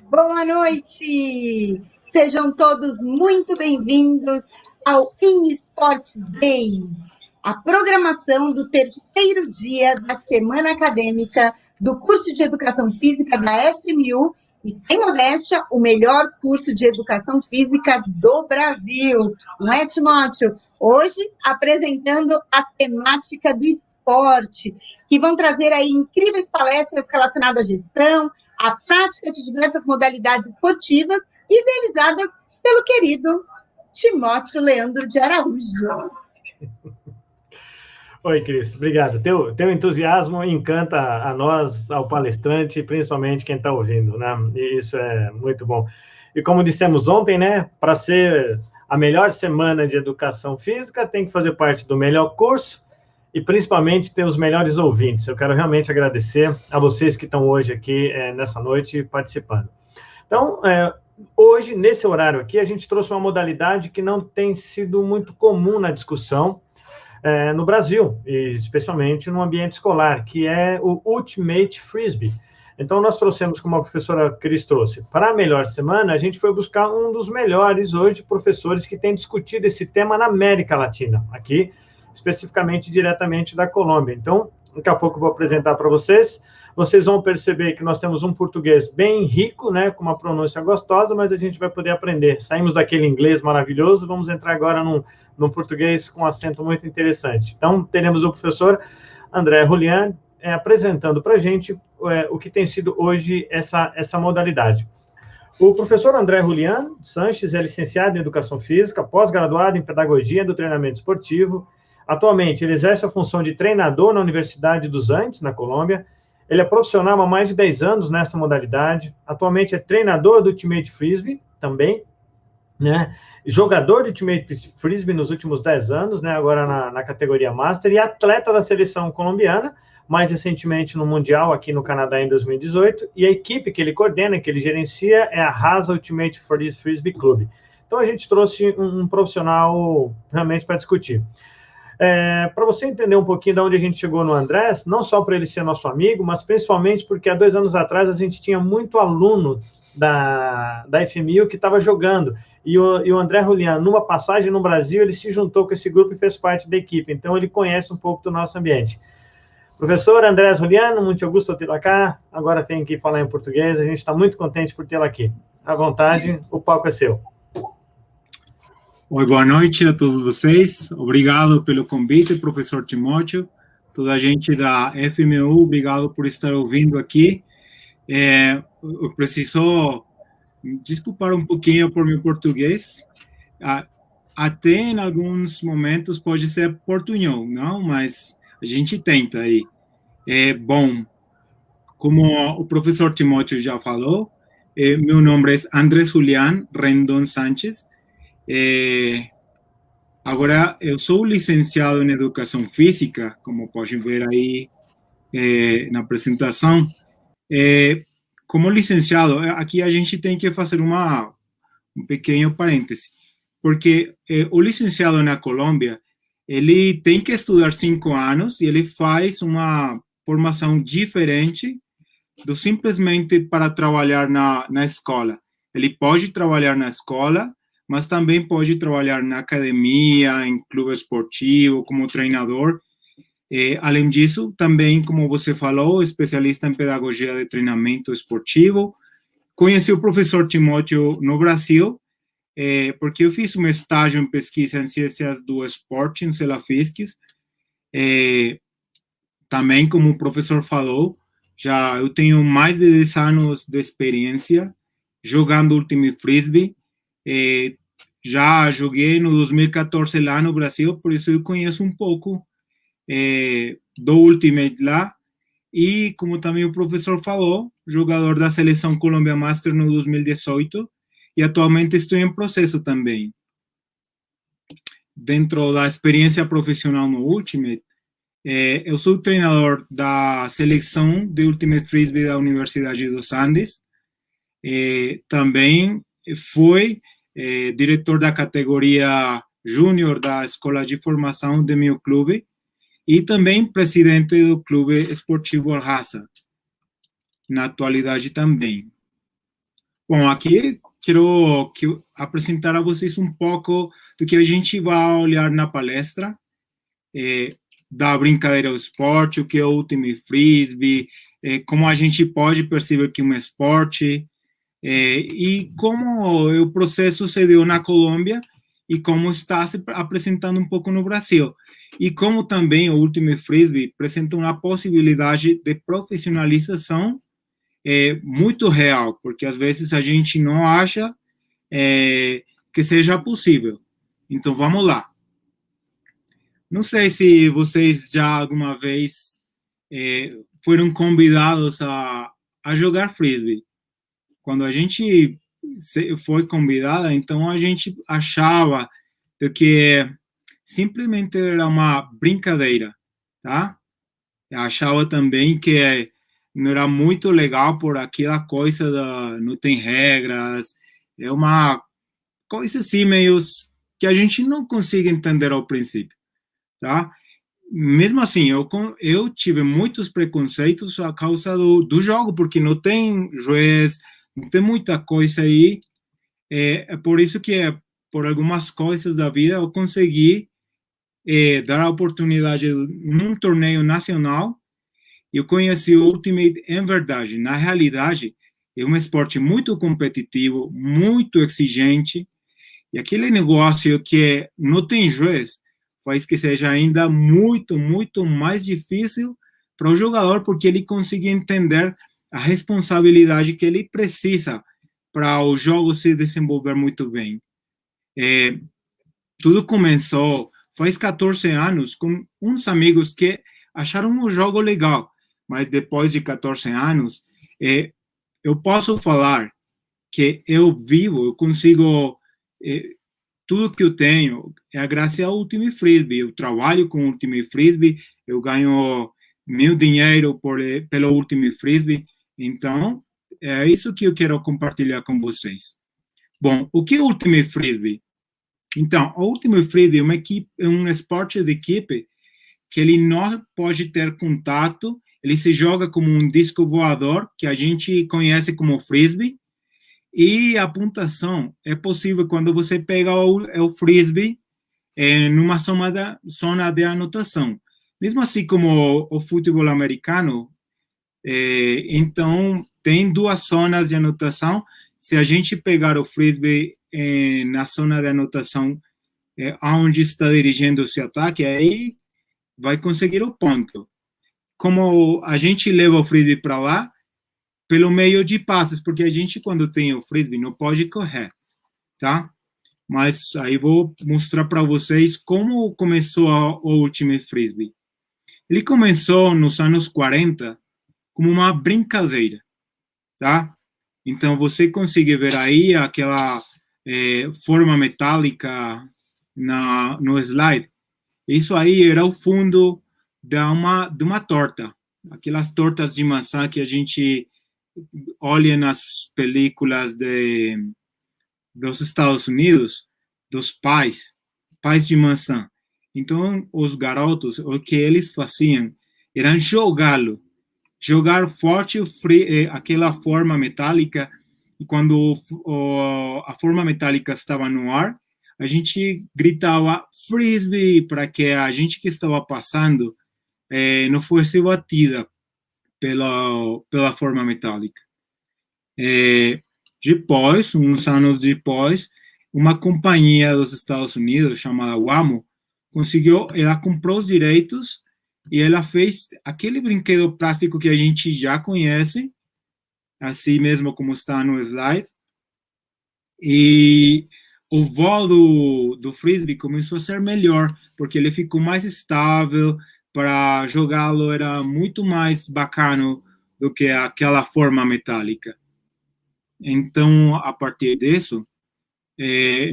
Boa noite! Sejam todos muito bem-vindos ao InSports Day, a programação do terceiro dia da semana acadêmica do curso de Educação Física da FMU e, sem modéstia, o melhor curso de Educação Física do Brasil. Não é, Timóteo? Hoje, apresentando a temática do esporte, que vão trazer aí incríveis palestras relacionadas à gestão, a prática de diversas modalidades esportivas, idealizadas pelo querido Timóteo Leandro de Araújo. Oi, Cris, obrigado. Teu entusiasmo encanta a nós, ao palestrante, e principalmente quem está ouvindo, né? E isso é muito bom. E como dissemos ontem, né, para ser a melhor semana de educação física, tem que fazer parte do melhor curso e principalmente ter os melhores ouvintes. Eu quero realmente agradecer a vocês que estão hoje aqui, nessa noite, participando. Então, hoje, nesse horário aqui, a gente trouxe uma modalidade que não tem sido muito comum na discussão, no Brasil, e especialmente no ambiente escolar, que é o Ultimate Frisbee. Então, nós trouxemos, como a professora Cris trouxe, para a melhor semana, a gente foi buscar um dos melhores hoje professores que tem discutido esse tema na América Latina, aqui, especificamente, diretamente da Colômbia. Então, daqui a pouco eu vou apresentar para vocês. Vocês vão perceber que nós temos um português bem rico, né, com uma pronúncia gostosa, mas a gente vai poder aprender. Saímos daquele inglês maravilhoso, vamos entrar agora num português com acento muito interessante. Então, teremos o professor André Julián apresentando para a gente o que tem sido hoje essa modalidade. O professor André Julián Sanches é licenciado em Educação Física, pós-graduado em Pedagogia do Treinamento Esportivo. Atualmente, ele exerce a função de treinador na Universidade dos Andes, na Colômbia. Ele é profissional há mais de 10 anos nessa modalidade. Atualmente é treinador do Ultimate Frisbee, também, né? Jogador de Ultimate Frisbee nos últimos 10 anos, né? Agora na categoria Master, e atleta da seleção colombiana, mais recentemente no Mundial, aqui no Canadá, em 2018, e a equipe que ele coordena, que ele gerencia, é a Rasa Ultimate Frisbee Club. Então, a gente trouxe um profissional realmente para discutir. Para você entender um pouquinho de onde a gente chegou no Andrés, não só para ele ser nosso amigo, mas principalmente porque há 2 anos atrás a gente tinha muito aluno da FMU que estava jogando, e o André Julián, numa passagem no Brasil, ele se juntou com esse grupo e fez parte da equipe, então ele conhece um pouco do nosso ambiente. Professor André Julián, muito gosto tê-lo aqui, agora tem que falar em português, a gente está muito contente por tê-lo aqui. À vontade, o palco é seu. Oi, boa noite a todos vocês. Obrigado pelo convite, professor Timóteo. Toda a gente da FMU, obrigado por estar ouvindo aqui. Eu preciso desculpar um pouquinho por meu português. Até em alguns momentos pode ser portunhol, não? Mas a gente tenta aí. Bom, como o professor Timóteo já falou, meu nome é Andrés Julián Rendón Sánchez. Agora, eu sou licenciado em Educação Física, como podem ver aí na apresentação. Como licenciado, aqui a gente tem que fazer um pequeno parêntese, porque o licenciado na Colômbia, ele tem que estudar 5 anos e ele faz uma formação diferente do simplesmente para trabalhar na escola. Ele pode trabalhar na escola, mas também pode trabalhar na academia, em clube esportivo, como treinador. Além disso, também, como você falou, especialista em pedagogia de treinamento esportivo. Conheci o professor Timóteo no Brasil, porque eu fiz um estágio em pesquisa em ciências do esporte, em Celafisques. Também, como o professor falou, eu tenho mais de 10 anos de experiência jogando Ultimate Frisbee. Já joguei no 2014 lá no Brasil, por isso eu conheço um pouco do Ultimate lá. E, como também o professor falou, jogador da Seleção Colômbia Master no 2018, e atualmente estou em processo também. Dentro da experiência profissional no Ultimate, eu sou treinador da seleção de Ultimate Frisbee da Universidade dos Andes. Também fui diretor da categoria júnior da escola de formação do meu clube e também presidente do clube esportivo Rasa, na atualidade também. Bom, aqui quero apresentar a vocês um pouco do que a gente vai olhar na palestra, da brincadeira do esporte, o que é o Ultimate Frisbee, como a gente pode perceber que é um esporte, e como o processo se deu na Colômbia e como está se apresentando um pouco no Brasil. E como também o Ultimate Frisbee apresenta uma possibilidade de profissionalização muito real, porque às vezes a gente não acha que seja possível. Então, vamos lá. Não sei se vocês já alguma vez foram convidados a jogar frisbee. Quando a gente foi convidada, então a gente achava que simplesmente era uma brincadeira, tá? Eu achava também que não era muito legal por aquela coisa da não tem regras, é uma coisa assim meio que a gente não consegue entender ao princípio, tá? Mesmo assim, eu tive muitos preconceitos a causa do jogo, porque não tem juiz, não tem muita coisa aí. É por isso que, por algumas coisas da vida, eu consegui dar a oportunidade num torneio nacional. Eu conheci o Ultimate em verdade. Na realidade, é um esporte muito competitivo, muito exigente, e aquele negócio que não tem juiz faz que seja ainda muito, muito mais difícil para o jogador, porque ele consegue entender a responsabilidade que ele precisa para o jogo se desenvolver muito bem. Tudo começou faz 14 anos com uns amigos que acharam o jogo legal, mas depois de 14 anos, eu posso falar que eu consigo, tudo que eu tenho é graças ao Ultimate Frisbee. Eu trabalho com o Ultimate Frisbee, eu ganho meu dinheiro pelo Ultimate Frisbee, então é isso que eu quero compartilhar com vocês. Bom, o que é o Ultimate Frisbee? Então, o Ultimate Frisbee é um esporte de equipe que ele não pode ter contato, ele se joga como um disco voador, que a gente conhece como frisbee, e a pontuação é possível quando você pega o frisbee numa zona de anotação. Mesmo assim como o futebol americano, então tem duas zonas de anotação. Se a gente pegar o frisbee na zona de anotação aonde está dirigindo esse ataque, aí vai conseguir o ponto. Como a gente leva o frisbee para lá? Pelo meio de passes, porque a gente, quando tem o frisbee, não pode correr, tá? Mas aí vou mostrar para vocês como começou o Ultimate Frisbee. Ele começou nos anos 40 como uma brincadeira, tá? Então, você consegue ver aí aquela forma metálica no slide. Isso aí era o fundo de uma torta. Aquelas tortas de maçã que a gente olha nas películas dos Estados Unidos, dos pais de maçã. Então, os garotos, o que eles faziam era jogar forte aquela forma metálica, e quando a forma metálica estava no ar, a gente gritava frisbee para que a gente que estava passando não fosse batida pela forma metálica. Depois, uns anos depois, uma companhia dos Estados Unidos chamada Wamo ela comprou os direitos e ela fez aquele brinquedo plástico que a gente já conhece, assim mesmo como está no slide, e o voo do frisbee começou a ser melhor, porque ele ficou mais estável, para jogá-lo era muito mais bacana do que aquela forma metálica. Então, a partir disso,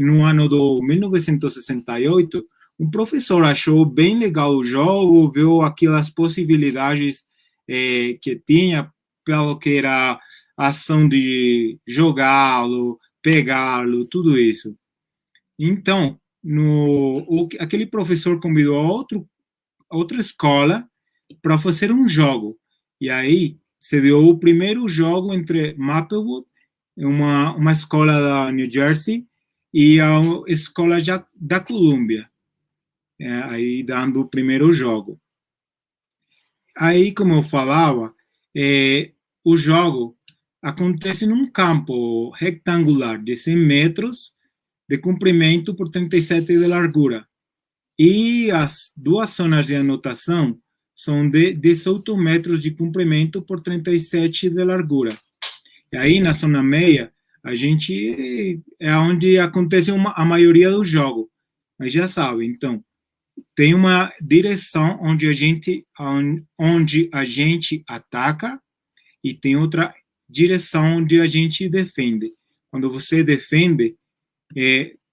no ano de 1968, um professor achou bem legal o jogo, viu aquelas possibilidades que tinha, pelo que era a ação de jogá-lo, pegá-lo, tudo isso. Então, aquele professor convidou outra escola para fazer um jogo. E aí se deu o primeiro jogo entre Maplewood uma escola da New Jersey e a escola da Colômbia, aí dando o primeiro jogo. Aí, como eu falava, o jogo acontece num campo retangular de 100 metros de comprimento por 37 de largura. E as duas zonas de anotação são de 18 metros de comprimento por 37 de largura. E aí, na zona meia, a gente é onde acontece a maioria do jogo. Mas já sabe, então, tem uma direção onde a gente ataca e tem outra direção onde a gente defende. Quando você defende,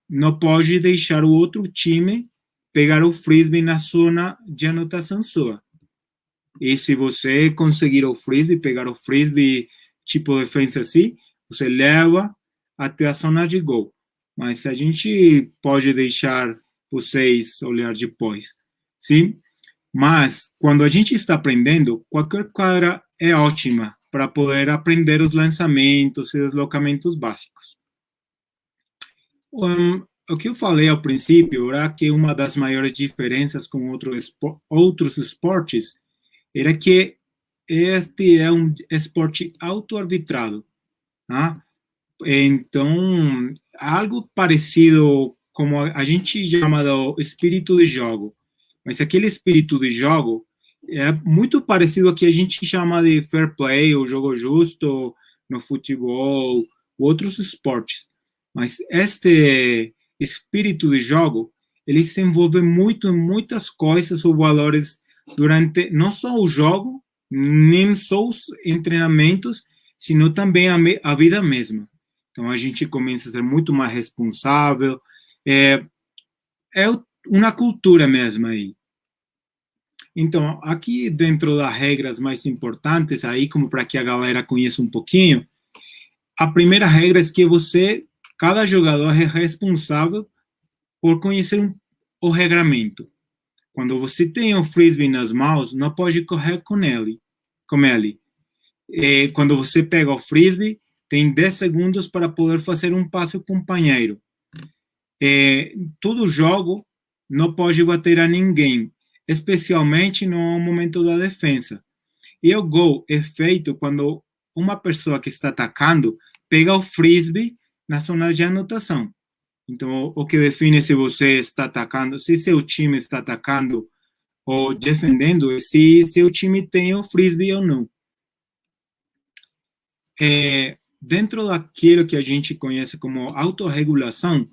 não pode deixar o outro time pegar o frisbee na zona de anotação sua. E se você conseguir o frisbee, pegar o frisbee tipo defesa assim, você leva até a zona de gol. Mas a gente pode deixar vocês olhar depois, sim? Mas quando a gente está aprendendo, qualquer quadra é ótima para poder aprender os lançamentos e deslocamentos básicos. O que eu falei ao princípio era que uma das maiores diferenças com outros esportes era que este é um esporte auto-arbitrado. Tá? Então, algo parecido como a gente chama do espírito de jogo. Mas aquele espírito de jogo é muito parecido ao que a gente chama de fair play, ou jogo justo, no futebol, outros esportes. Mas este espírito de jogo, ele se envolve muito em muitas coisas ou valores durante não só o jogo, nem só os treinamentos, sino também a vida mesma. Então, a gente começa a ser muito mais responsável. É uma cultura mesmo aí. Então, aqui dentro das regras mais importantes, aí como para que a galera conheça um pouquinho, a primeira regra é que cada jogador é responsável por conhecer o regramento. Quando você tem o frisbee nas mãos, não pode correr com ele. Quando você pega o frisbee, tem 10 segundos para poder fazer um passe ao companheiro. Todo jogo não pode bater a ninguém, especialmente no momento da defesa. E o gol é feito quando uma pessoa que está atacando pega o frisbee na zona de anotação. Então, o que define se você está atacando, se seu time está atacando ou defendendo, é se seu time tem o frisbee ou não. Dentro daquilo que a gente conhece como autorregulação,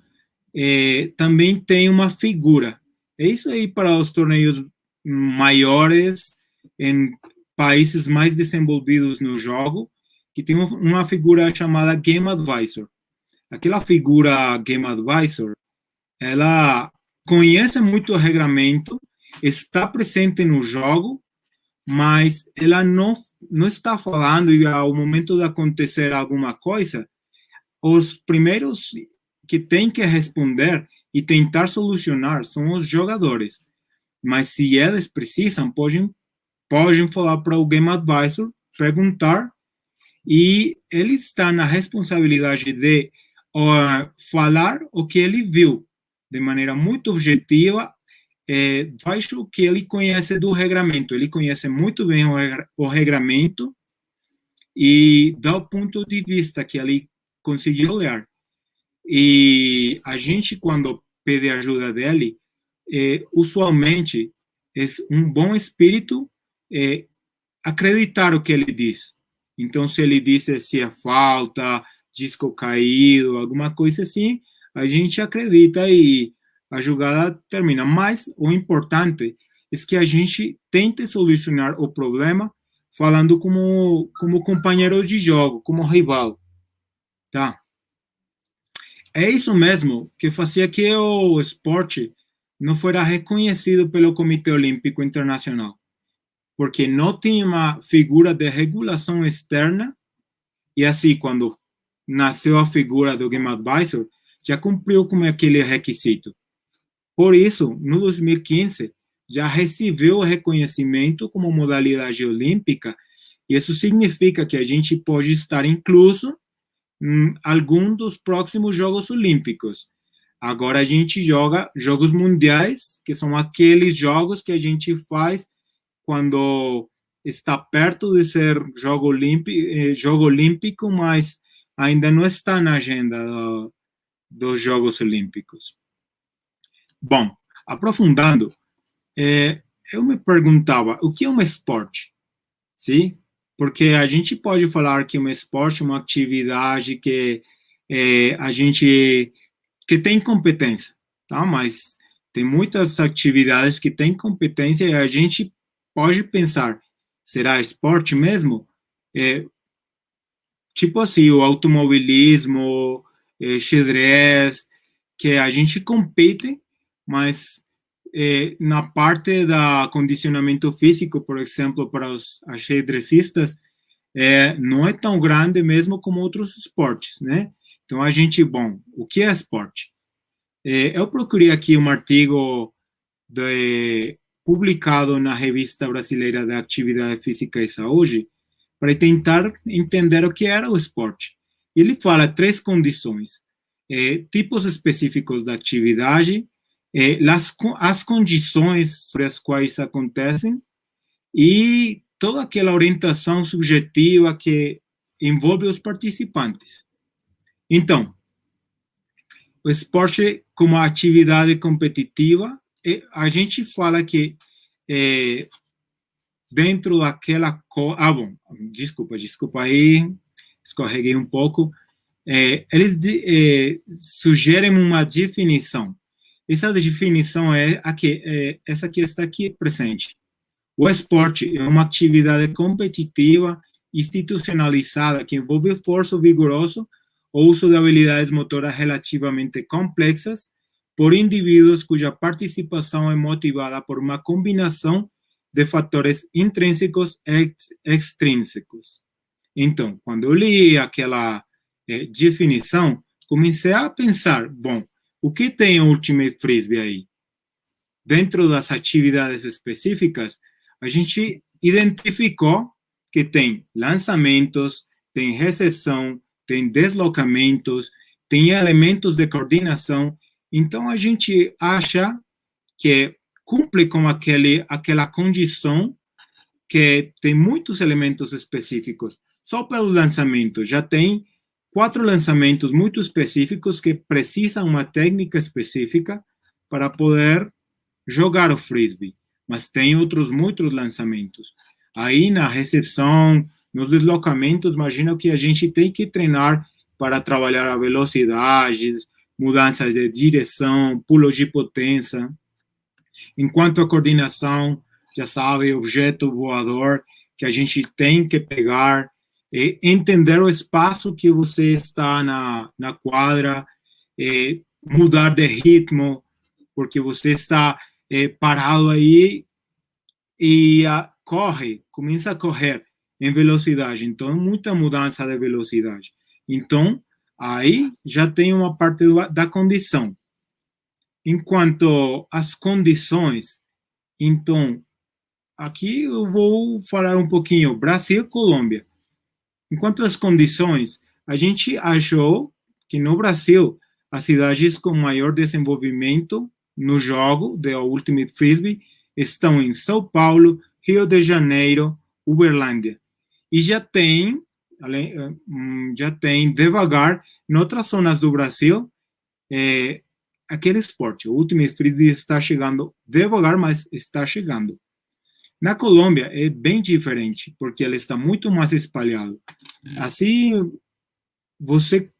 também tem uma figura. É isso aí para os torneios maiores, em países mais desenvolvidos no jogo, que tem uma figura chamada Game Advisor. Aquela figura Game Advisor, ela conhece muito o regramento, está presente no jogo, mas ela não está falando e ao momento de acontecer alguma coisa, os primeiros que têm que responder e tentar solucionar são os jogadores. Mas se eles precisam, podem falar para o Game Advisor, perguntar, e ele está na responsabilidade de falar o que ele viu, de maneira muito objetiva, baixo o que ele conhece do regramento. Ele conhece muito bem o regramento e dá o ponto de vista que ele conseguiu olhar. E a gente, quando pede ajuda dele, usualmente é um bom espírito acreditar o que ele diz. Então, se ele diz se é falta, disco caído, alguma coisa assim, a gente acredita e a jogada termina. Mas o importante é que a gente tente solucionar o problema falando como companheiro de jogo, como rival. Tá? É isso mesmo que fazia que o esporte não fosse reconhecido pelo Comitê Olímpico Internacional, porque não tinha uma figura de regulação externa, e assim, quando nasceu a figura do Game Advisor, já cumpriu com aquele requisito. Por isso, no 2015, já recebeu o reconhecimento como modalidade olímpica, e isso significa que a gente pode estar incluso algum dos próximos Jogos Olímpicos. Agora a gente joga Jogos Mundiais, que são aqueles jogos que a gente faz quando está perto de ser jogo olímpico, mas ainda não está na agenda dos Jogos Olímpicos. Bom, aprofundando, eu me perguntava, o que é um esporte? Sim? Porque a gente pode falar que um esporte é uma atividade que a gente que tem competência, tá? Mas tem muitas atividades que têm competência e a gente pode pensar, será esporte mesmo? Tipo assim, o automobilismo, xadrez, que a gente compete, mas na parte da condicionamento físico, por exemplo, para os xadrecistas, não é tão grande mesmo como outros esportes, né? Então, bom, o que é esporte? Eu procurei aqui um artigo publicado na Revista Brasileira de Atividade Física e Saúde para tentar entender o que era o esporte. Ele fala 3 condições, tipos específicos da atividade, as condições sobre as quais acontecem e toda aquela orientação subjetiva que envolve os participantes. Então, o esporte como atividade competitiva, a gente fala que dentro daquela... bom, desculpa aí, escorreguei um pouco. Eles sugerem uma definição. Essa definição essa que está aqui presente. O esporte é uma atividade competitiva institucionalizada que envolve esforço vigoroso ou uso de habilidades motoras relativamente complexas por indivíduos cuja participação é motivada por uma combinação de fatores intrínsecos e extrínsecos. Então, quando eu li aquela definição, comecei a pensar, bom, o que tem o Ultimate Frisbee aí? Dentro das atividades específicas, a gente identificou que tem lançamentos, tem recepção, tem deslocamentos, tem elementos de coordenação. Então, a gente acha que cumpre com aquela condição que tem muitos elementos específicos. Só pelo lançamento, já tem 4 lançamentos muito específicos que precisam uma técnica específica para poder jogar o frisbee. Mas tem outros muitos lançamentos. Aí, na recepção, nos deslocamentos, imagina que a gente tem que treinar para trabalhar a velocidade, mudanças de direção, pulos de potência. Enquanto a coordenação, já sabe, objeto voador, que a gente tem que pegar, entender o espaço que você está na quadra, mudar de ritmo, porque você está parado aí e começa a correr em velocidade. Então, muita mudança de velocidade. Então, aí já tem uma parte da condição. Enquanto as condições, então, aqui eu vou falar um pouquinho Brasil e Colômbia. Enquanto as condições, a gente achou que no Brasil, as cidades com maior desenvolvimento no jogo de Ultimate Frisbee estão em São Paulo, Rio de Janeiro, Uberlândia. E já tem devagar, em outras zonas do Brasil, aquele esporte. O Ultimate Frisbee está chegando devagar, mas está chegando. Na Colômbia é bem diferente, porque ele está muito mais espalhado. Assim, você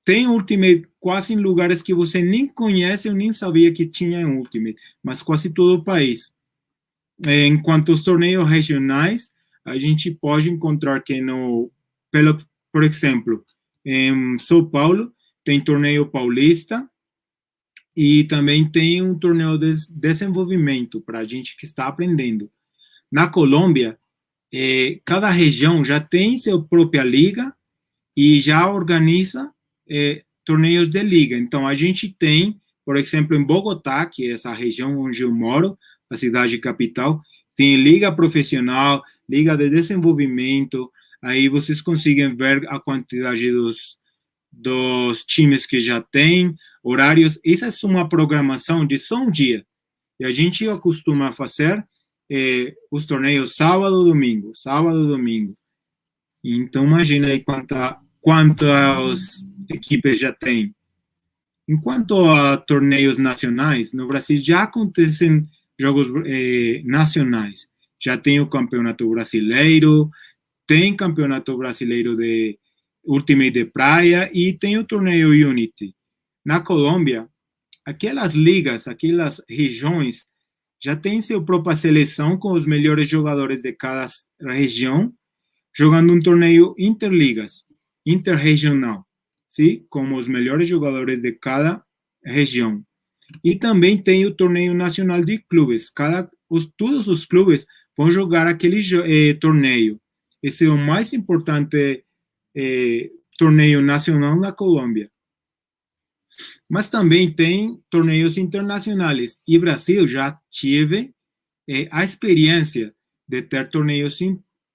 tem Ultimate quase em lugares que você nem conhece ou nem sabia que tinha Ultimate, mas quase todo o país. Enquanto os torneios regionais, a gente pode encontrar que por exemplo, em São Paulo, tem torneio paulista e também tem um torneio de desenvolvimento para a gente que está aprendendo. Na Colômbia, cada região já tem sua própria liga e já organiza torneios de liga. Então, a gente tem, por exemplo, em Bogotá, que é essa região onde eu moro, a cidade capital, tem liga profissional, liga de desenvolvimento, aí vocês conseguem ver a quantidade dos times que já tem, horários. Essa é uma programação de só um dia. E a gente costuma fazer os torneios sábado, domingo, sábado, domingo. Então, imagina aí quantas equipes já tem. Enquanto a torneios nacionais, no Brasil já acontecem jogos nacionais. Já tem o Campeonato Brasileiro, tem Campeonato Brasileiro de Ultimate de Praia e tem o torneio Unity. Na Colômbia, aquelas ligas, aquelas regiões, já tem sua própria seleção com os melhores jogadores de cada região, jogando um torneio interligas, interregional, sim? Com os melhores jogadores de cada região. E também tem o torneio nacional de clubes. Todos os clubes vão jogar aquele torneio. Esse é o mais importante torneio nacional na Colômbia. Mas também tem torneios internacionais. E o Brasil já teve a experiência de ter torneios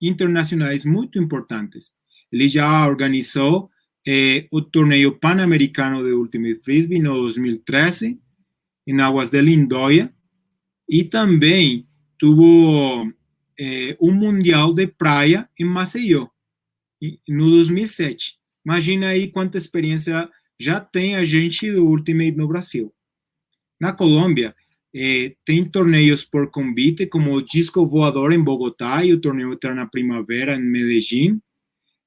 internacionais muito importantes. Ele já organizou o torneio pan-americano de Ultimate Frisbee no 2013, em Águas de Lindóia, e também tuvo um Mundial de Praia em Maceió, no 2007. Imagina aí quanta experiência já tem a gente do Ultimate no Brasil. Na Colômbia, tem torneios por convite, como o Disco Voador em Bogotá e o Torneio Eterna Primavera em Medellín.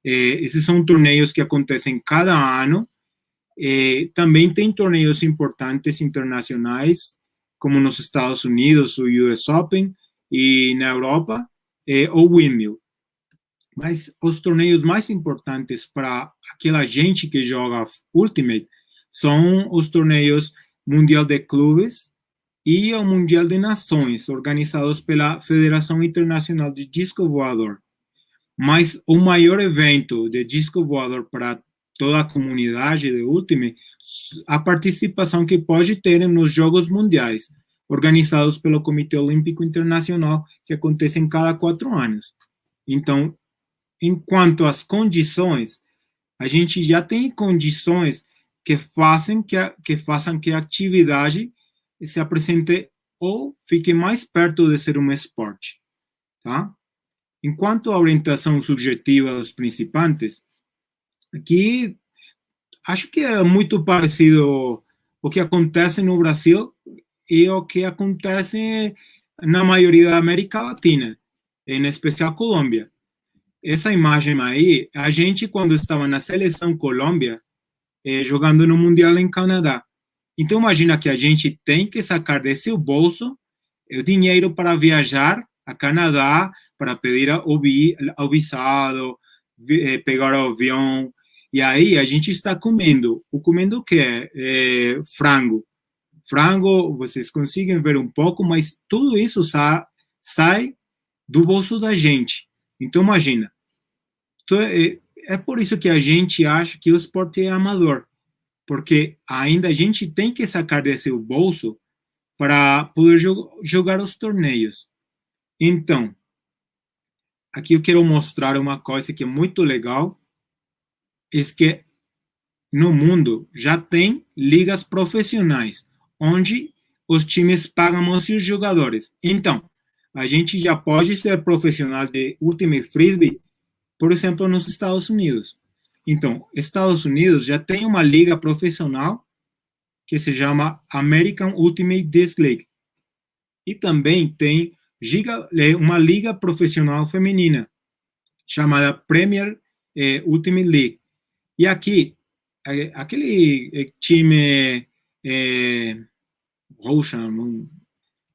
Esses são torneios que acontecem cada ano. Também tem torneios importantes internacionais, como nos Estados Unidos, o US Open, e na Europa, o Windmill. Mas os torneios mais importantes para aquela gente que joga Ultimate são os torneios Mundial de Clubes e o Mundial de Nações, organizados pela Federação Internacional de Disco Voador. Mas o maior evento de disco voador para toda a comunidade de Ultimate, a participação que pode ter nos Jogos Mundiais, organizados pelo Comitê Olímpico Internacional, que acontecem cada 4 anos. Então, enquanto às condições, a gente já tem condições que façam que a atividade se apresente ou fique mais perto de ser um esporte, tá? Enquanto a orientação subjetiva dos participantes, aqui acho que é muito parecido o que acontece no Brasil e o que acontece na maioria da América Latina, em especial Colômbia. Essa imagem aí, a gente quando estava na seleção Colômbia, jogando no Mundial em Canadá. Então imagina que a gente tem que sacar desse bolso o dinheiro para viajar a Canadá, para pedir o visado, pegar o avião, e aí a gente está comendo o que é? Frango. Frango, vocês conseguem ver um pouco, mas tudo isso sai do bolso da gente. Então, imagina. Então, é por isso que a gente acha que o esporte é amador, porque ainda a gente tem que sacar desse bolso para poder jogar os torneios. Então, aqui eu quero mostrar uma coisa que é muito legal, é que no mundo já tem ligas profissionais, onde os times pagam os seus jogadores. Então, a gente já pode ser profissional de Ultimate Frisbee, por exemplo, nos Estados Unidos. Então, Estados Unidos já tem uma liga profissional que se chama American Ultimate Disc League. E também tem uma liga profissional feminina, chamada Premier Ultimate League. E aqui, aquele time Ocean,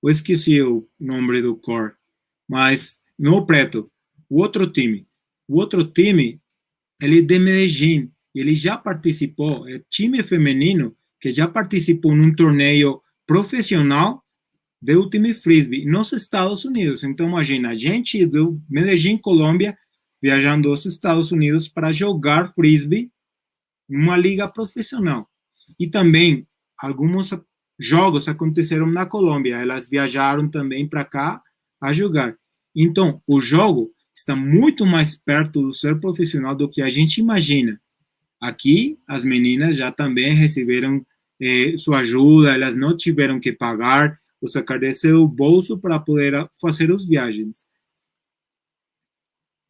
eu esqueci o nome do cor, mas não o preto, o outro time, ele é de Medellín, ele já participou, é time feminino que já participou num torneio profissional de Ultimate Frisbee nos Estados Unidos. Então, imagina, a gente do Medellín, Colômbia, viajando aos Estados Unidos para jogar Frisbee em uma liga profissional. E também, alguns jogos aconteceram na Colômbia, elas viajaram também para cá a jogar. Então, o jogo está muito mais perto do ser profissional do que a gente imagina. Aqui, as meninas já também receberam sua ajuda, elas não tiveram que pagar ou sacar de seu bolso para poder fazer as viagens.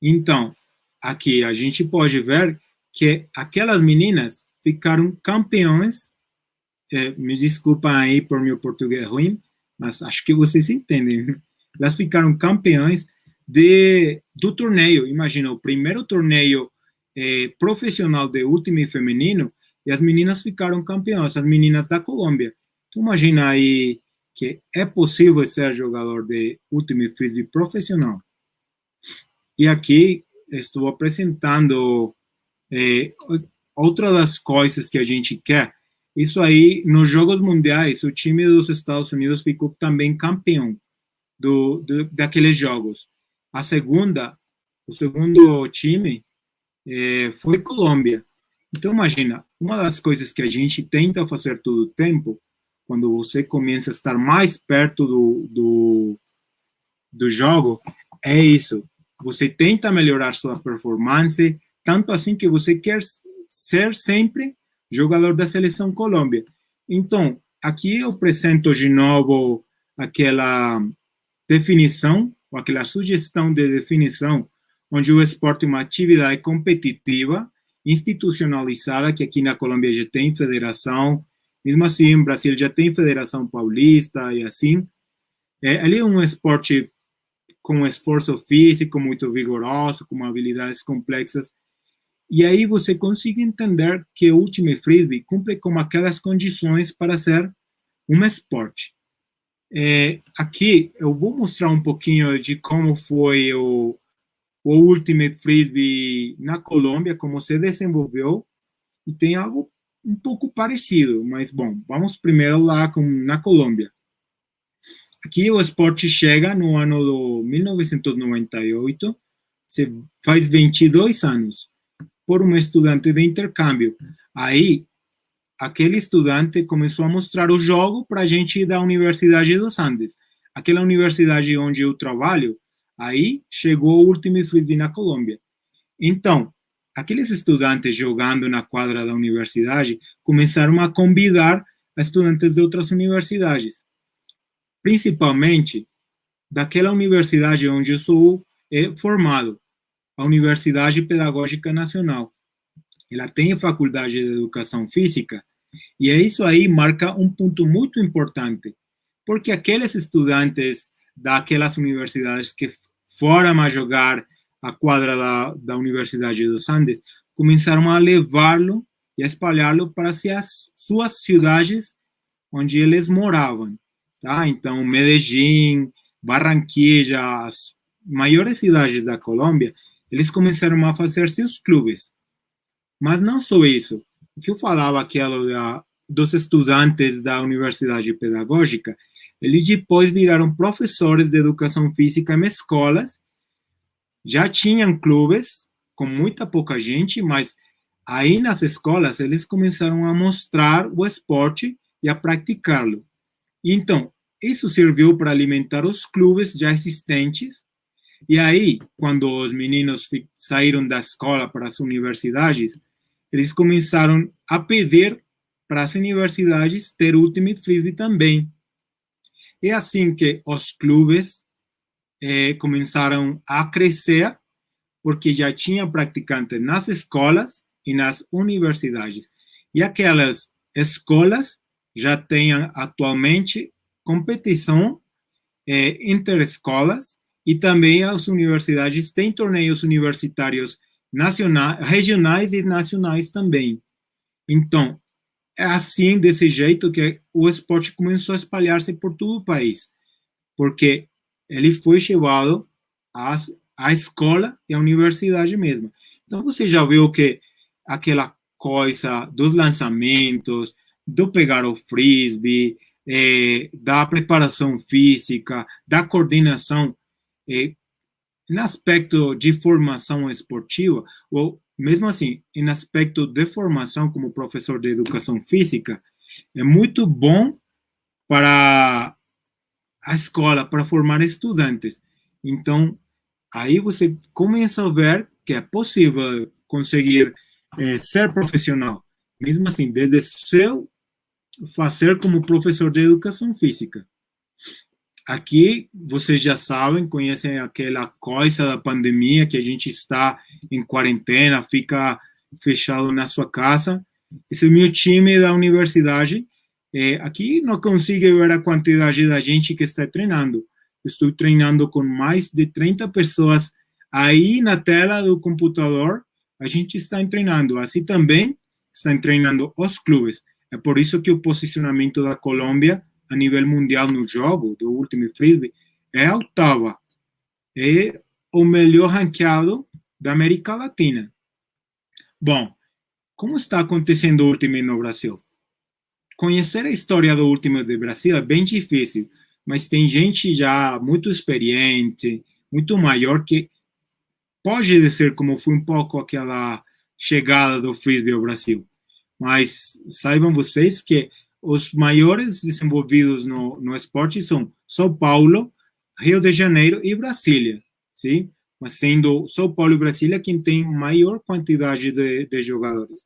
Então, aqui a gente pode ver que aquelas meninas ficaram campeões. Me desculpem aí por meu português ruim, mas acho que vocês entendem. Elas ficaram campeões do torneio. Imagina, o primeiro torneio profissional de Ultimate feminino, e as meninas ficaram campeãs, as meninas da Colômbia. Então, imagina aí que é possível ser jogador de Ultimate Frisbee profissional. E aqui estou apresentando outra das coisas que a gente quer. Isso aí, nos Jogos Mundiais, o time dos Estados Unidos ficou também campeão daqueles jogos. O segundo time foi Colômbia. Então, imagina, uma das coisas que a gente tenta fazer todo o tempo, quando você começa a estar mais perto do jogo, é isso. Você tenta melhorar sua performance, tanto assim que você quer ser sempre jogador da Seleção Colômbia. Então, aqui eu apresento de novo aquela definição, ou aquela sugestão de definição, onde o esporte é uma atividade competitiva, institucionalizada, que aqui na Colômbia já tem federação, mesmo assim, em Brasil já tem Federação Paulista e assim. Ele é um esporte com esforço físico muito vigoroso, com habilidades complexas. E aí você consegue entender que o Ultimate Frisbee cumpre com aquelas condições para ser um esporte. Aqui eu vou mostrar um pouquinho de como foi o Ultimate Frisbee na Colômbia, como se desenvolveu, e tem algo um pouco parecido, mas bom, vamos primeiro lá na Colômbia. Aqui o esporte chega no ano de 1998, faz 22 anos, por um estudante de intercâmbio. Aí, aquele estudante começou a mostrar o jogo para a gente da Universidade dos Andes. Aquela universidade onde eu trabalho, aí chegou o Ultimate Frisbee na Colômbia. Então, aqueles estudantes jogando na quadra da universidade começaram a convidar estudantes de outras universidades, principalmente daquela universidade onde eu sou formado, a Universidade Pedagógica Nacional. Ela tem a Faculdade de Educação Física, e isso aí marca um ponto muito importante, porque aqueles estudantes daquelas universidades que foram a jogar a quadra da Universidade dos Andes começaram a levá-lo e a espalhá-lo para as suas cidades onde eles moravam. Tá? Então, Medellín, Barranquilla, as maiores cidades da Colômbia, eles começaram a fazer seus clubes. Mas não só isso. O que eu falava dos estudantes da Universidade Pedagógica, eles depois viraram professores de educação física em escolas, já tinham clubes com muita pouca gente, mas aí nas escolas eles começaram a mostrar o esporte e a praticá-lo. Então, isso serviu para alimentar os clubes já existentes. E aí, quando os meninos saíram da escola para as universidades, eles começaram a pedir para as universidades ter Ultimate Frisbee também. É assim que os clubes começaram a crescer, porque já tinha praticantes nas escolas e nas universidades. E aquelas escolas já têm atualmente competição interescolas, e também as universidades têm torneios universitários regionais e nacionais também. Então, é assim, desse jeito, que o esporte começou a espalhar-se por todo o país, porque ele foi levado à escola e à universidade mesmo. Então, você já viu que aquela coisa dos lançamentos, do pegar o frisbee, da preparação física, da coordenação, em aspecto de formação esportiva, ou mesmo assim, em aspecto de formação como professor de educação física, é muito bom para a escola, para formar estudantes. Então, aí você começa a ver que é possível conseguir ser profissional. Mesmo assim, desde seu fazer como professor de educação física. Aqui, vocês já sabem, conhecem aquela coisa da pandemia, que a gente está em quarentena, fica fechado na sua casa. Esse é o meu time da universidade. Aqui não consigo ver a quantidade da gente que está treinando. Estou treinando com mais de 30 pessoas aí na tela do computador. A gente está treinando. Assim também estão treinando os clubes. É por isso que o posicionamento da Colômbia a nível mundial no jogo do Ultimate Frisbee é a oitava. É o melhor ranqueado da América Latina. Bom, como está acontecendo o Ultimate no Brasil? Conhecer a história do Ultimate do Brasil é bem difícil, mas tem gente já muito experiente, muito maior, que pode dizer como foi um pouco aquela chegada do Frisbee ao Brasil. Mas saibam vocês que os maiores desenvolvidos no esporte são São Paulo, Rio de Janeiro e Brasília, sim? Mas sendo São Paulo e Brasília quem tem maior quantidade de jogadores.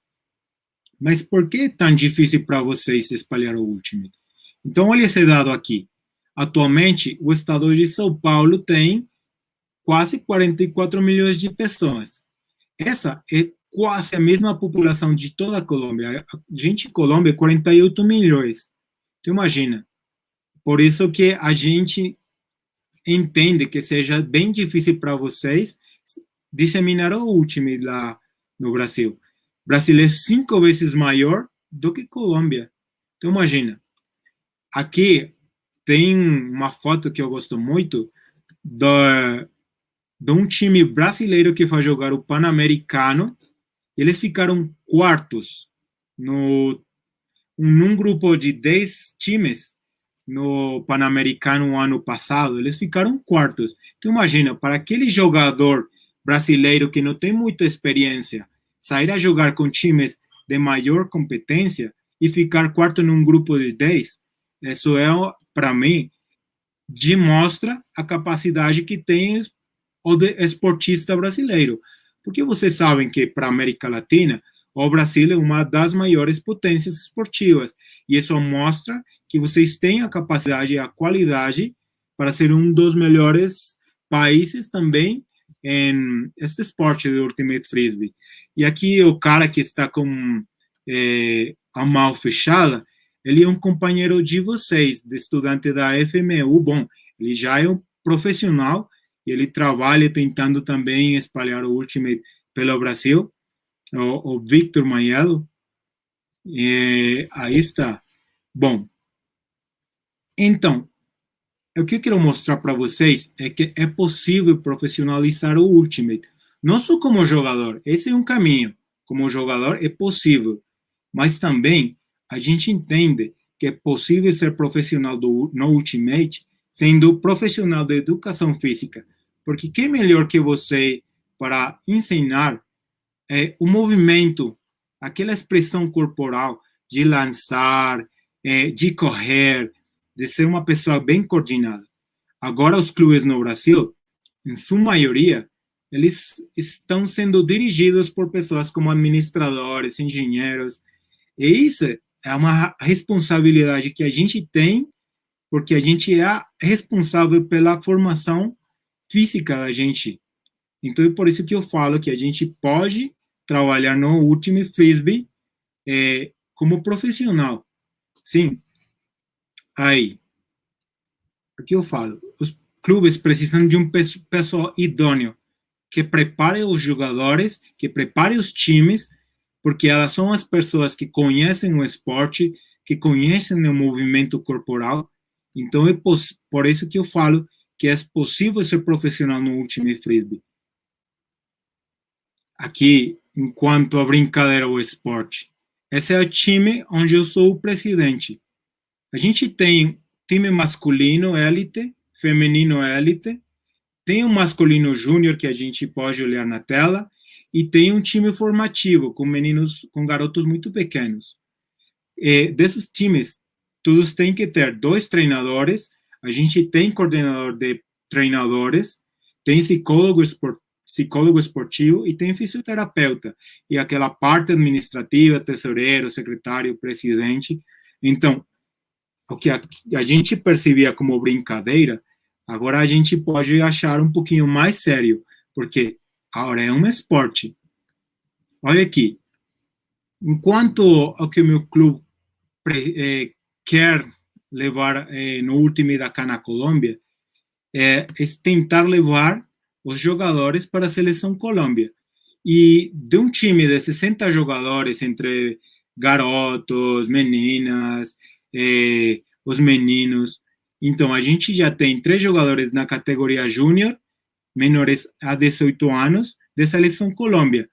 Mas por que é tão difícil para vocês espalhar o Ultimate? Então, olha esse dado aqui. Atualmente, o estado de São Paulo tem quase 44 milhões de pessoas. Essa é quase a mesma população de toda a Colômbia. A gente em Colômbia é 48 milhões. Então, imagina. Por isso que a gente entende que seja bem difícil para vocês disseminar o Ultimate lá no Brasil. O Brasil é 5 vezes maior do que Colômbia. Então, imagina. Aqui tem uma foto que eu gosto muito de um time brasileiro que foi jogar o Pan-Americano. Eles ficaram quartos num grupo de 10 times no Pan-Americano ano passado. Eles ficaram quartos. Então, imagina, para aquele jogador brasileiro que não tem muita experiência, sair a jogar com times de maior competência e ficar quarto num grupo de 10, isso é, para mim, demonstra a capacidade que tem o esportista brasileiro. Porque vocês sabem que, para a América Latina, o Brasil é uma das maiores potências esportivas. E isso mostra que vocês têm a capacidade e a qualidade para ser um dos melhores países também em este esporte do Ultimate Frisbee. E aqui o cara que está com a mão fechada, ele é um companheiro de vocês, de estudante da FMU. Bom, ele já é um profissional, e ele trabalha tentando também espalhar o Ultimate pelo Brasil, o Victor Maiello. Aí está. Bom, então, o que eu quero mostrar para vocês é que é possível profissionalizar o Ultimate, não só como jogador, esse é um caminho, como jogador é possível, mas também a gente entende que é possível ser profissional no Ultimate sendo profissional de educação física, porque quem melhor que você para ensinar o movimento, aquela expressão corporal de lançar, de correr, de ser uma pessoa bem coordenada. Agora, os clubes no Brasil, em sua maioria, eles estão sendo dirigidos por pessoas como administradores, engenheiros, e isso é uma responsabilidade que a gente tem, porque a gente é responsável pela formação física da gente. Então, é por isso que eu falo que a gente pode trabalhar no Ultimate Frisbee como profissional. Sim. Aí, o que eu falo? Os clubes precisam de um pessoal idôneo, que prepare os jogadores, que prepare os times, porque elas são as pessoas que conhecem o esporte, que conhecem o movimento corporal. Então, é por isso que eu falo que é possível ser profissional no Ultimate Frisbee. Aqui, enquanto a brincadeira o esporte. Esse é o time onde eu sou o presidente. A gente tem time masculino élite, feminino élite, tem um masculino júnior que a gente pode olhar na tela, e tem um time formativo com meninos, com garotos muito pequenos. Desses times, todos têm que ter 2 treinadores, a gente tem coordenador de treinadores, tem psicólogo psicólogo esportivo e tem fisioterapeuta, e aquela parte administrativa, tesoureiro, secretário, presidente. Então, o que a gente percebia como brincadeira, agora a gente pode achar um pouquinho mais sério, porque agora é um esporte. Olha aqui, enquanto o que o meu clube quer levar no último Dakar na Colômbia, é tentar levar os jogadores para a Seleção Colômbia. E de um time de 60 jogadores, entre garotos, meninas, os meninos, então a gente já tem 3 jogadores na categoria júnior, menores a 18 anos, de Seleção Colômbia,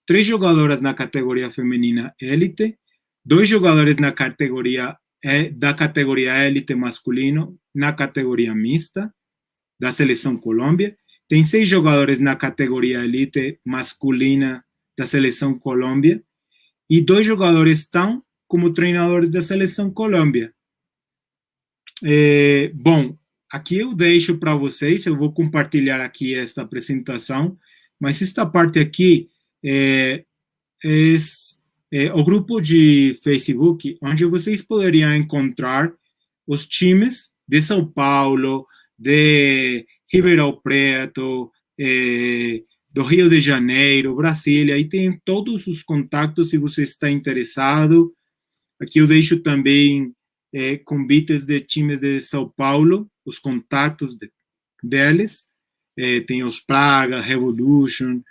3 jogadoras na categoria feminina élite, 2 jogadores na categoria da categoria élite masculino, na categoria mista, da Seleção Colômbia, tem 6 jogadores na categoria elite masculina da Seleção Colômbia e 2 jogadores estão como treinadores da Seleção Colômbia. Bom, aqui eu deixo para vocês, eu vou compartilhar aqui esta apresentação, mas esta parte aqui é o grupo de Facebook, onde vocês poderiam encontrar os times de São Paulo, de Ribeirão Preto, do Rio de Janeiro, Brasília, e tem todos os contatos se você está interessado. Aqui eu deixo também convites de times de São Paulo, os contatos deles, tem os Praga, Revolution,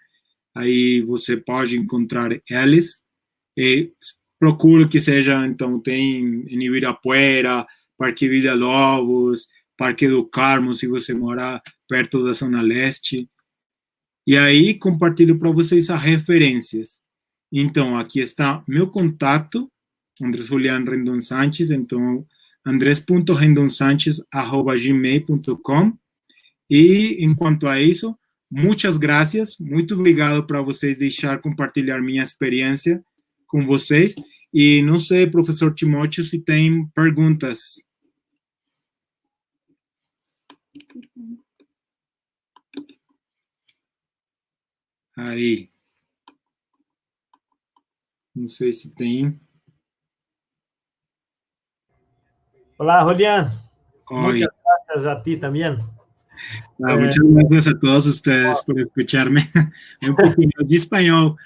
aí você pode encontrar eles. Procuro que seja, então, tem em Ibirapuera, Parque Vila Lobos, Parque do Carmo, se você morar perto da Zona Leste. E aí, compartilho para vocês as referências. Então, aqui está meu contato, Andrés Julián Rendon Sánchez, então, andres.rendonsanchez@gmail.com. E, enquanto a isso, muitas graças, muito obrigado para vocês deixar compartilhar minha experiência com vocês. E não sei, professor Timóteo, se tem perguntas. Aí. Não sei se tem. Olá, Julián. Oi. Muchas gracias a ti también. Muchas gracias a todos ustedes por escucharme. Um pouquinho de espanhol.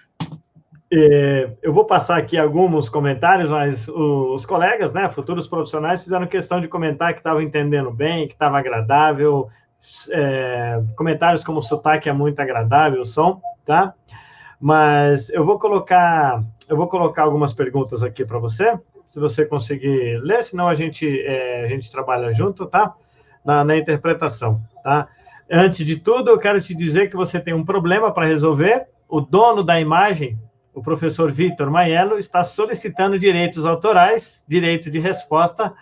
Eu vou passar aqui alguns comentários, mas os colegas, né, futuros profissionais, fizeram questão de comentar que estavam entendendo bem, que estava agradável. Comentários como o sotaque é muito agradável, o som, tá? Mas eu vou colocar algumas perguntas aqui para você, se você conseguir ler, senão a gente trabalha junto, tá? Na interpretação, tá? Antes de tudo, eu quero te dizer que você tem um problema para resolver. O dono da imagem, o professor Vitor Maiello, está solicitando direitos autorais, direito de resposta,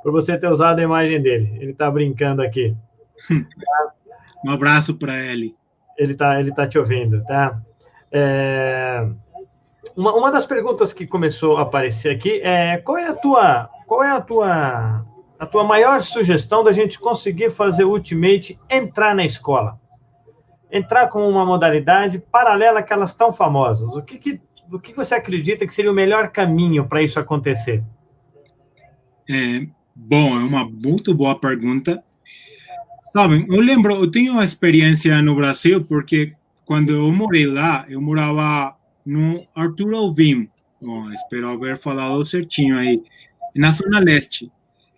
por você ter usado a imagem dele. Ele está brincando aqui. Um abraço para ele. Ele tá te ouvindo, tá? Uma das perguntas que começou a aparecer aqui é qual é a tua maior sugestão da gente conseguir fazer o Ultimate entrar na escola? Entrar com uma modalidade paralela àquelas tão famosas. O que você acredita que seria o melhor caminho para isso acontecer? Bom, é uma muito boa pergunta. Sabem, eu tenho uma experiência no Brasil, porque quando eu morei lá, eu morava no Arthur Alvim, espero haver falado certinho aí, na Zona Leste.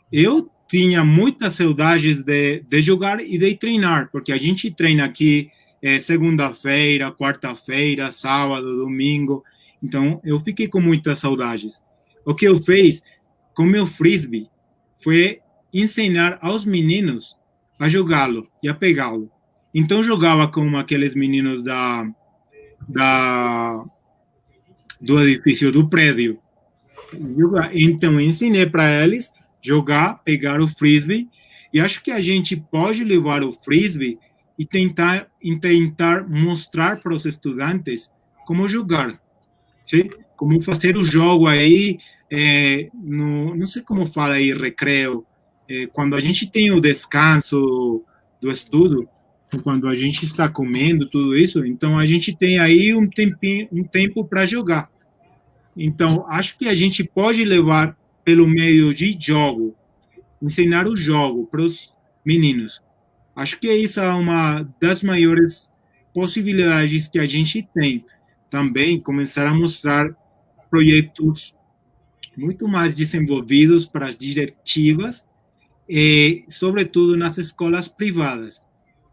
Eu tinha muitas saudades de jogar e de treinar, porque a gente treina aqui segunda-feira, quarta-feira, sábado, domingo, então eu fiquei com muitas saudades. O que eu fiz com meu frisbee foi ensinar aos meninos a jogá-lo e a pegá-lo. Então, jogava com aqueles meninos do edifício, do prédio. Então, ensinei para eles jogar, pegar o frisbee, e acho que a gente pode levar o frisbee e tentar mostrar para os estudantes como jogar, sim? Como fazer o jogo aí, não sei como fala aí, recreio, quando a gente tem o descanso do estudo, quando a gente está comendo tudo isso, então a gente tem aí um tempo para jogar. Então, acho que a gente pode levar pelo meio de jogo, ensinar o jogo para os meninos. Acho que isso é uma das maiores possibilidades que a gente tem. Também começar a mostrar projetos muito mais desenvolvidos para as diretivas e, sobretudo, nas escolas privadas.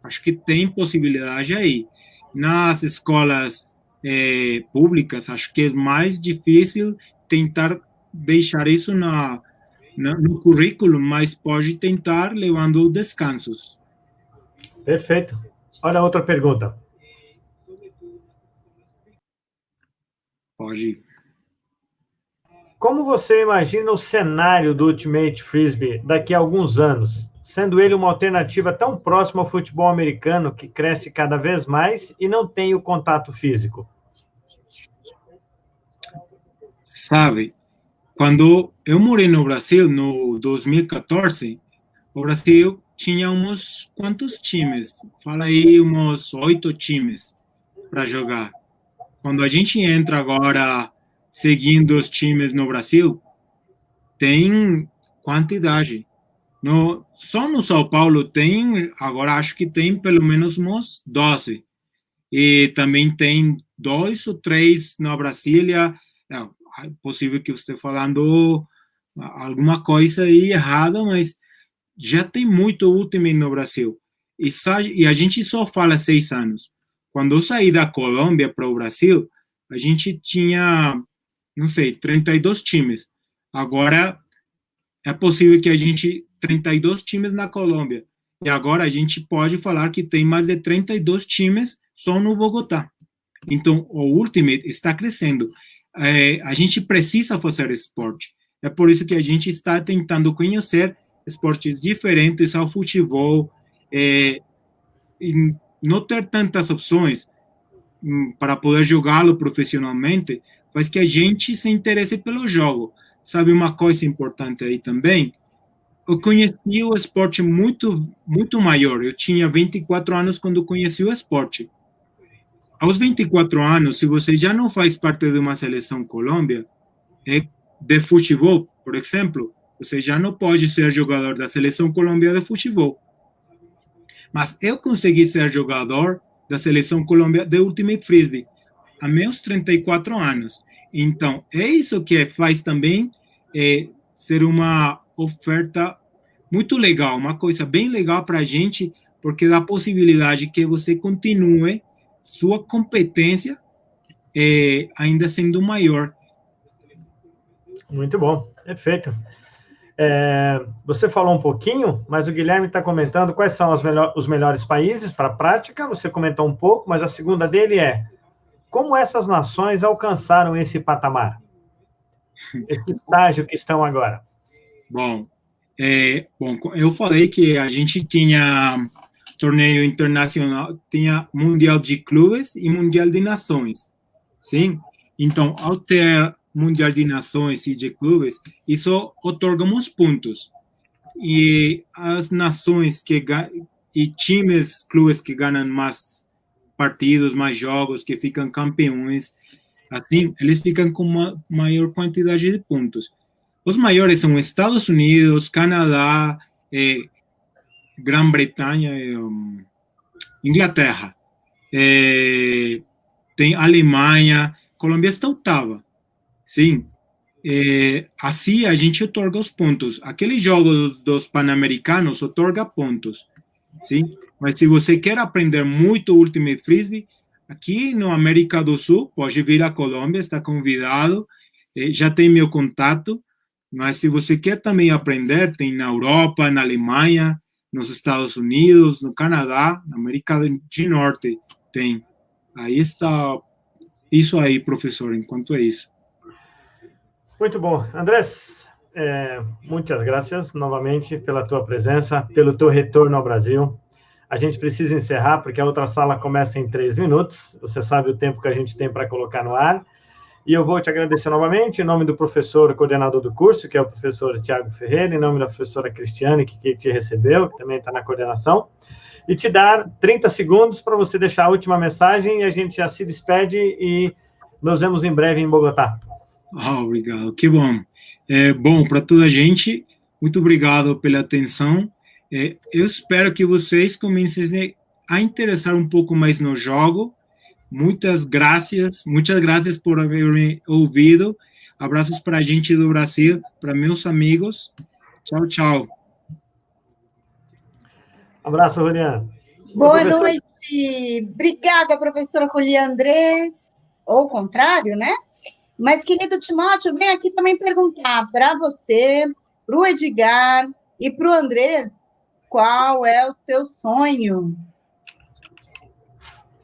Acho que tem possibilidade aí. Nas escolas públicas, acho que é mais difícil tentar deixar isso no currículo, mas pode tentar levando descansos. Perfeito. Olha outra pergunta. Pode ir. Como você imagina o cenário do Ultimate Frisbee daqui a alguns anos, sendo ele uma alternativa tão próxima ao futebol americano que cresce cada vez mais e não tem o contato físico? Sabe, quando eu morei no Brasil, no 2014, o Brasil tinha uns quantos times? Fala aí, uns 8 times para jogar. Quando a gente entra agora seguindo os times no Brasil, tem quantidade. Só no São Paulo tem, agora acho que tem pelo menos uns 12. E também tem 2 ou 3 na Brasília. É possível que eu esteja falando alguma coisa aí errada, mas já tem muito Ultimate no Brasil. E a gente só fala 6 anos. Quando eu saí da Colômbia para o Brasil, a gente tinha, não sei, 32 times. Agora, é possível que a gente... 32 times na Colômbia. E agora a gente pode falar que tem mais de 32 times só no Bogotá. Então, o Ultimate está crescendo. A gente precisa fazer esporte. É por isso que a gente está tentando conhecer esportes diferentes ao futebol, e não ter tantas opções para poder jogá-lo profissionalmente, faz que a gente se interesse pelo jogo. Sabe uma coisa importante aí também? Eu conheci o esporte muito, muito maior. Eu tinha 24 anos quando conheci o esporte. Aos 24 anos, se você já não faz parte de uma seleção Colômbia, de futebol, por exemplo, você já não pode ser jogador da seleção Colômbia de futebol. Mas eu consegui ser jogador da seleção Colômbia de Ultimate Frisbee a meus 34 anos. Então, é isso que faz também ser uma oferta muito legal, uma coisa bem legal para a gente, porque dá a possibilidade que você continue sua competência ainda sendo maior. Muito bom, perfeito. Você falou um pouquinho, mas o Guilherme está comentando quais são os melhores países para a prática. Você comentou um pouco, mas a segunda dele é: como essas nações alcançaram esse patamar? Esse estágio que estão agora? Bom, eu falei que a gente tinha torneio internacional, tinha Mundial de Clubes e Mundial de Nações, sim? Então, ao ter Mundial de Nações e de Clubes, isso otorgamos pontos. E as nações e times, clubes que ganham mais partidos, mais jogos, que ficam campeões, assim, eles ficam com uma maior quantidade de pontos. Os maiores são Estados Unidos, Canadá, Grã-Bretanha, Inglaterra. Tem Alemanha, Colômbia está oitava. Sim. Assim a gente otorga os pontos. Aqueles jogos dos Pan-Americanos otorga pontos. Sim. Mas se você quer aprender muito Ultimate Frisbee, aqui no América do Sul, pode vir a Colômbia, está convidado. Já tem meu contato. Mas se você quer também aprender, tem na Europa, na Alemanha, nos Estados Unidos, no Canadá, na América do Norte, tem. Aí está isso aí, professor, enquanto é isso. Muito bom. Andrés, muitas graças novamente pela tua presença, pelo teu retorno ao Brasil. A gente precisa encerrar, porque a outra sala começa em 3 minutos. Você sabe o tempo que a gente tem para colocar no ar. E eu vou te agradecer novamente, em nome do professor coordenador do curso, que é o professor Tiago Ferreira, em nome da professora Cristiane, que te recebeu, que também está na coordenação. e te dar 30 segundos para você deixar a última mensagem e a gente já se despede e nos vemos em breve em Bogotá. Obrigado, que bom. Bom, para toda a gente, muito obrigado pela atenção. Eu espero que vocês comecem a interessar um pouco mais no jogo. Muitas graças por haberme ouvido. Abraços para a gente do Brasil, para meus amigos. Tchau, tchau. Abraço, Juliana. Boa noite. Obrigada, professora Juliana Andrés. Ou o contrário, né? Mas, querido Timóteo, vem aqui também perguntar para você, para o Edgar e para o Andrés, qual é o seu sonho?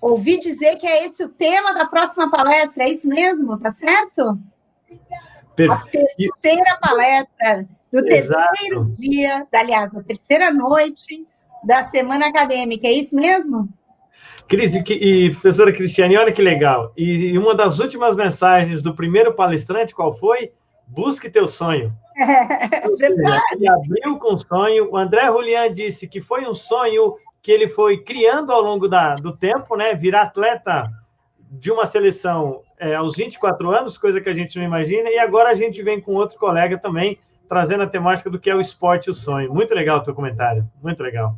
Ouvi dizer que é esse o tema da próxima palestra, é isso mesmo? Tá certo? A terceira palestra do terceiro dia, aliás, da terceira noite da semana acadêmica, é isso mesmo? Cris e professora Cristiane, olha que legal. E uma das últimas mensagens do primeiro palestrante, qual foi? Busque teu sonho. Ele abriu com sonho. O André Julian disse que foi um sonho que ele foi criando ao longo do tempo, né? Virar atleta de uma seleção aos 24 anos, coisa que a gente não imagina, e agora a gente vem com outro colega também, trazendo a temática do que é o esporte e o sonho. Muito legal o teu comentário, muito legal.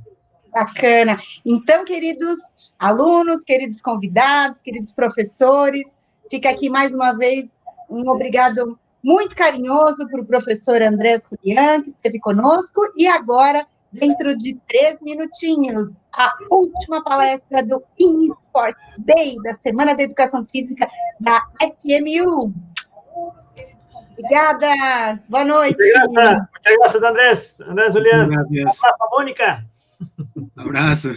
Bacana. Então, queridos alunos, queridos convidados, queridos professores, fica aqui mais uma vez um obrigado muito carinhoso para o professor Andrés Julian, que esteve conosco, e agora, dentro de 3 minutinhos, a última palestra do InSports Day, da Semana da Educação Física da FMU. Obrigada, boa noite. Muchas gracias, Andrés Julian. Gracias. Abraço, Mônica. Abraço.